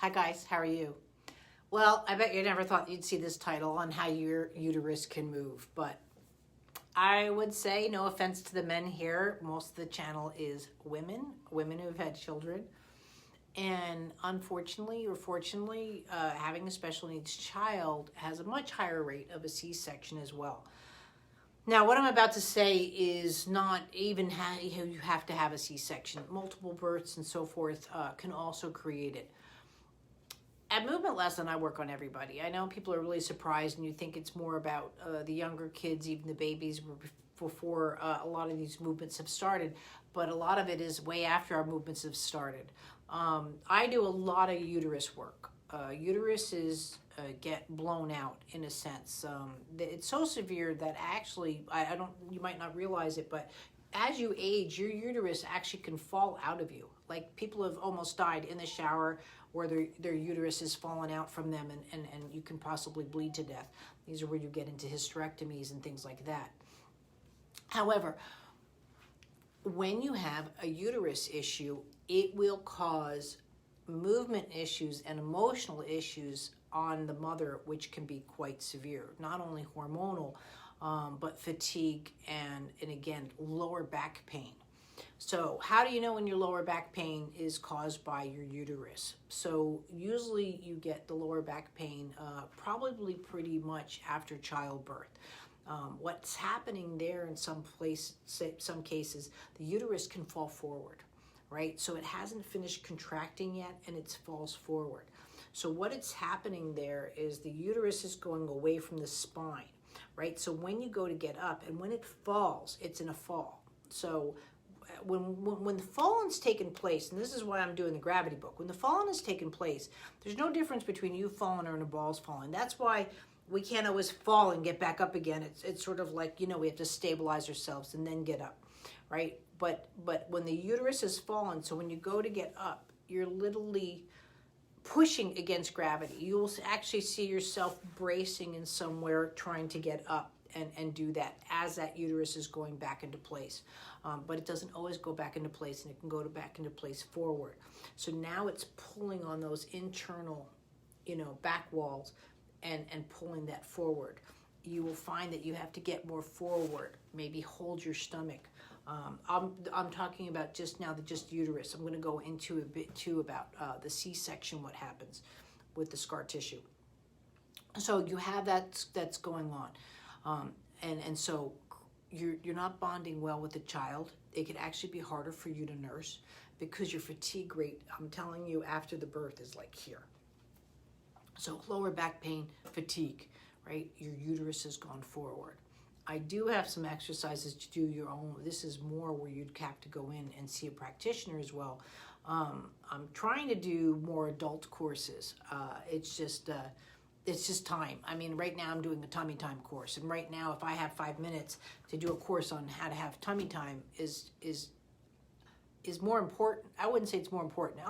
Hi guys, how are you? Well, I bet you never thought you'd see this title on how your uterus can move, but I would say, no offense to the men here, most of the channel is women who've had children. And unfortunately or fortunately, having a special needs child has a much higher rate of a C-section as well. Now, what I'm about to say is not even you have to have a C-section. Multiple births and so forth can also create it. At Movement Lesson, I work on everybody. I know people are really surprised and you think it's more about the younger kids, even the babies before a lot of these movements have started, but a lot of it is way after our movements have started. I do a lot of uterus work. Uteruses get blown out in a sense. It's so severe that actually, you might not realize it, but as you age, your uterus actually can fall out of you. Like people have almost died in the shower or their uterus has fallen out from them and you can possibly bleed to death. These are where you get into hysterectomies and things like that. However, when you have a uterus issue, it will cause movement issues and emotional issues on the mother, which can be quite severe. Not only hormonal, but fatigue and again, lower back pain. So how do you know when your lower back pain is caused by your uterus? So usually you get the lower back pain probably pretty much after childbirth. What's happening there in some cases, the uterus can fall forward, right? So it hasn't finished contracting yet and it falls forward. So what it's happening there is the uterus is going away from the spine, right? So when you go to get up and when it falls, it's in a fall. So when the falling's taken place, and this is why I'm doing the gravity book, when the falling has taken place, there's no difference between you falling or a ball's falling. That's why we can't always fall and get back up again. It's sort of like, we have to stabilize ourselves and then get up, right? But when the uterus has fallen, so when you go to get up, you're literally pushing against gravity. You'll actually see yourself bracing in somewhere trying to get up and do that as that uterus is going back into place. But it doesn't always go back into place, and it can go back into place forward. So now it's pulling on those internal, back walls and pulling that forward. You will find that you have to get more forward, maybe hold your stomach. I'm talking about just now just uterus. I'm going to go into a bit too about the C-section, what happens with the scar tissue. So you have that's going on, and so you're not bonding well with the child. It could actually be harder for you to nurse because your fatigue rate, I'm telling you, after the birth is like here. So lower back pain, fatigue, right? Your uterus has gone forward. I do have some exercises to do your own. This is more where you'd have to go in and see a practitioner as well. I'm trying to do more adult courses. It's just time. I mean, right now I'm doing a tummy time course, and right now if I have 5 minutes to do a course on how to have tummy time is more important. I wouldn't say it's more important.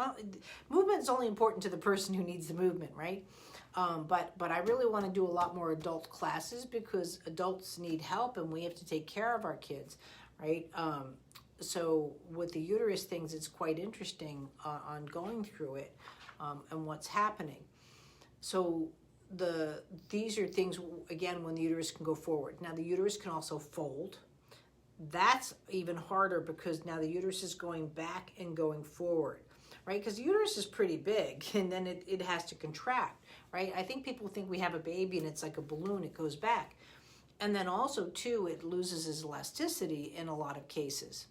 Movement is only important to the person who needs the movement, right? But I really want to do a lot more adult classes because adults need help and we have to take care of our kids, right? So with the uterus things, it's quite interesting on going through it and what's happening. So these are things, again, when the uterus can go forward. Now the uterus can also fold. That's even harder because now the uterus is going back and going forward, right? Because the uterus is pretty big and then it has to contract, right? I think people think we have a baby and it's like a balloon, it goes back. And then also too, it loses its elasticity in a lot of cases.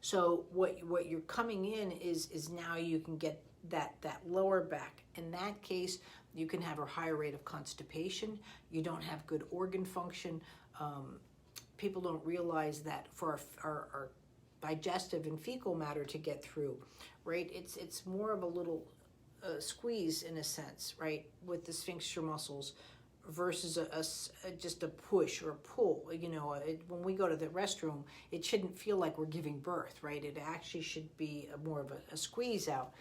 So what you're coming in is now you can get that lower back. In that case, you can have a higher rate of constipation. You don't have good organ function. People don't realize that for our digestive and fecal matter to get through, right? It's more of a little squeeze in a sense, right? With the sphincter muscles versus just a push or a pull. When we go to the restroom, it shouldn't feel like we're giving birth, right? It actually should be more of a squeeze out.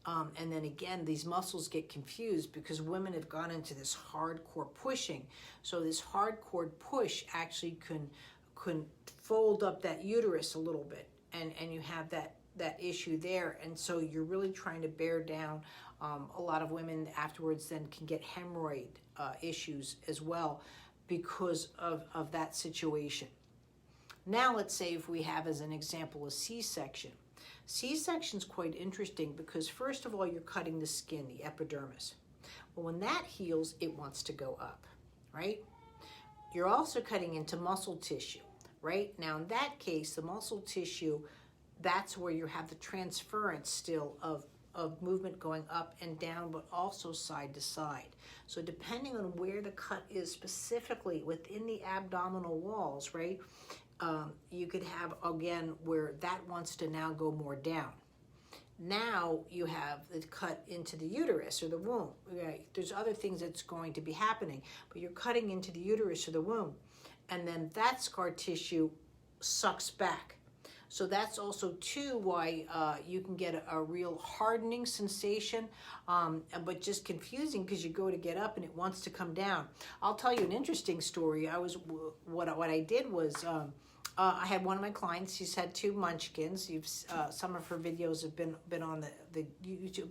And then again, these muscles get confused because women have gone into this hardcore pushing. So this hardcore push actually can fold up that uterus a little bit, and you have that that issue there. And so you're really trying to bear down. A lot of women afterwards then can get hemorrhoid issues as well because of that situation. Now let's say if we have as an example a C-section. C-section is quite interesting because first of all you're cutting the skin, the epidermis. Well, when that heals, it wants to go up, right? You're also cutting into muscle tissue, right? Now in that case, the muscle tissue, that's where you have the transference still of movement going up and down, but also side to side. So depending on where the cut is specifically within the abdominal walls, right, you could have, again, where that wants to now go more down. Now you have it cut into the uterus or the womb. Right? There's other things that's going to be happening, but you're cutting into the uterus or the womb. And then that scar tissue sucks back. So that's also too why you can get a real hardening sensation, but just confusing because you go to get up and it wants to come down. I'll tell you an interesting story. What I did was I had one of my clients. She's had 2 munchkins. Some of her videos have been on the YouTube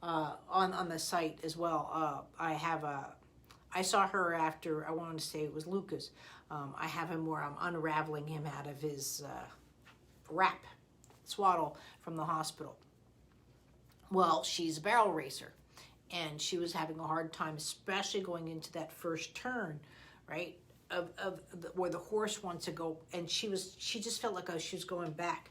on the site as well. I saw her after, I wanted to say it was Lucas. I have him where I'm unraveling him out of his wrap, swaddle from the hospital. Well, she's a barrel racer, and she was having a hard time, especially going into that first turn, right, where the horse wants to go, and she just felt like she was going back,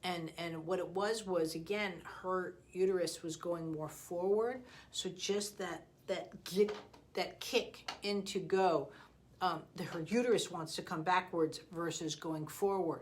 and what it was again her uterus was going more forward, so just that kick into go, her uterus wants to come backwards versus going forward.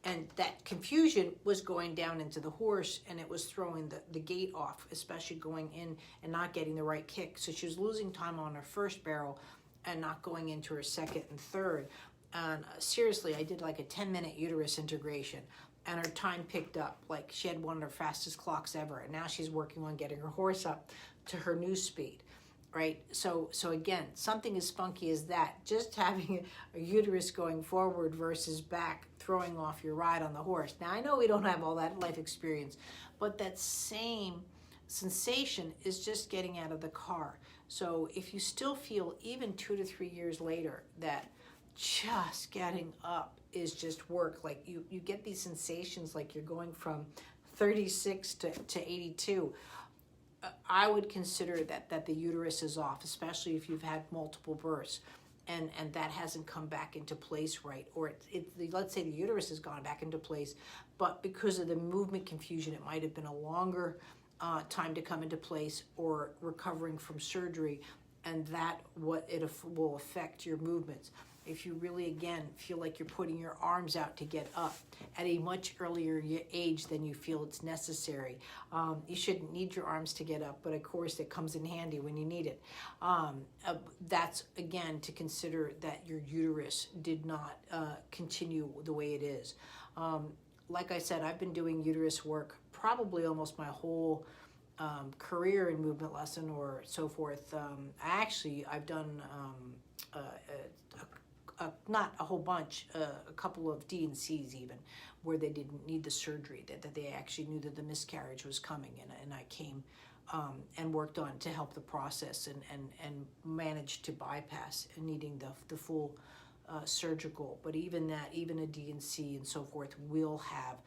And that confusion was going down into the horse, and it was throwing the gait off, especially going in and not getting the right kick. So she was losing time on her first barrel and not going into her second and third. And seriously, I did like a 10-minute uterus integration, and her time picked up. Like she had one of her fastest clocks ever, and now she's working on getting her horse up to her new speed. Right, so again, something as funky as that, just having a uterus going forward versus back, throwing off your ride on the horse. Now, I know we don't have all that life experience, but that same sensation is just getting out of the car. So if you still feel, even 2 to 3 years later, that just getting up is just work, like you get these sensations like you're going from 36 to 82, I would consider that the uterus is off, especially if you've had multiple births and that hasn't come back into place right. Or let's say the uterus has gone back into place, but because of the movement confusion, it might have been a longer time to come into place or recovering from surgery, and that will affect your movements. If you really, again, feel like you're putting your arms out to get up at a much earlier age than you feel it's necessary. You shouldn't need your arms to get up, but of course it comes in handy when you need it. That's, again, to consider that your uterus did not continue the way it is. Like I said, I've been doing uterus work probably almost my whole career in Movement Lesson or so forth. I've done not a whole bunch, a couple of D&Cs even, where they didn't need the surgery, that they actually knew that the miscarriage was coming, and I came and worked on to help the process and managed to bypass needing the full surgical. But even a D&C and so forth will have,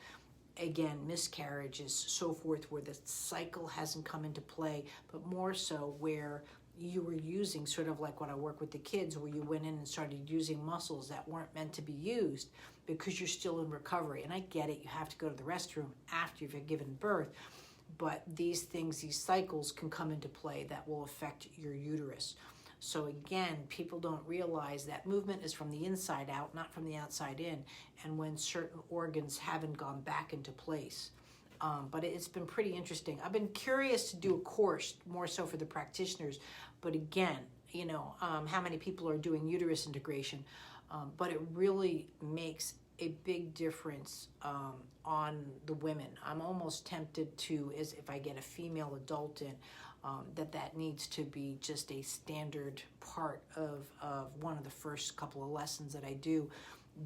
again, miscarriages, so forth, where the cycle hasn't come into play, but more so where you were using, sort of like when I work with the kids, where you went in and started using muscles that weren't meant to be used because you're still in recovery. And I get it, you have to go to the restroom after you've given birth, but these cycles can come into play that will affect your uterus. So again, people don't realize that movement is from the inside out, not from the outside in, and when certain organs haven't gone back into place. But it's been pretty interesting. I've been curious to do a course more so for the practitioners, but again, how many people are doing uterus integration, but it really makes a big difference on the women. I'm almost tempted to, as if I get a female adult in, that needs to be just a standard part of one of the first couple of lessons that I do,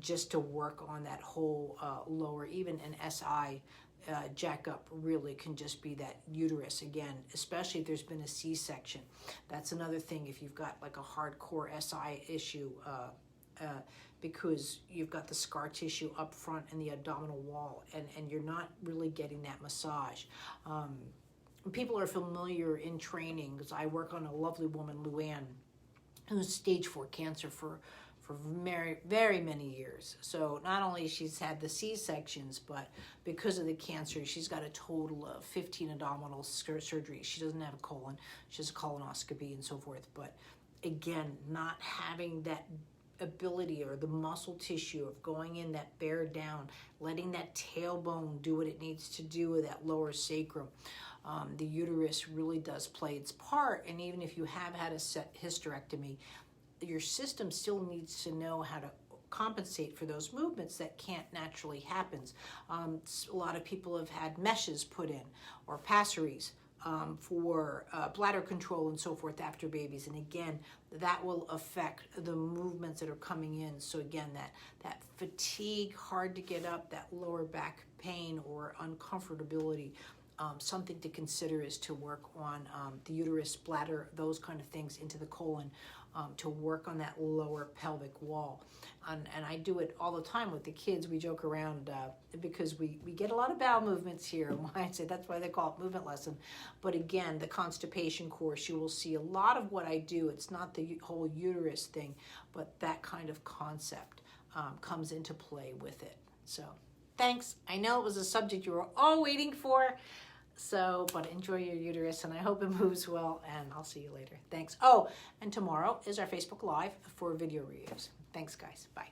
just to work on that whole lower, even an SI, jack up really can just be that uterus again, especially if there's been a C-section. That's another thing if you've got like a hardcore SI issue, because you've got the scar tissue up front in the abdominal wall, and you're not really getting that massage. People are familiar in training, because I work on a lovely woman, Luann, who's stage 4 cancer for very, very many years. So not only she's had the C-sections, but because of the cancer, she's got a total of 15 abdominal surgeries. She doesn't have a colon. She has a colonoscopy and so forth. But again, not having that ability or the muscle tissue of going in, that bear down, letting that tailbone do what it needs to do with that lower sacrum. The uterus really does play its part. And even if you have had a hysterectomy, your system still needs to know how to compensate for those movements that can't naturally happen. A lot of people have had meshes put in, or passeries, for bladder control and so forth after babies. And again, that will affect the movements that are coming in. So again, that fatigue, hard to get up, that lower back pain or uncomfortability, something to consider is to work on the uterus, bladder, those kind of things into the colon, to work on that lower pelvic wall. And I do it all the time with the kids. We joke around because we get a lot of bowel movements here. I say that's why they call it movement lesson. But again, the constipation course, you will see a lot of what I do. It's not the whole uterus thing, but that kind of concept comes into play with it. So thanks. I know it was a subject you were all waiting for. So, but enjoy your uterus, and I hope it moves well, and I'll see you later. Thanks. Oh, and tomorrow is our Facebook Live for video reviews. Thanks, guys. Bye.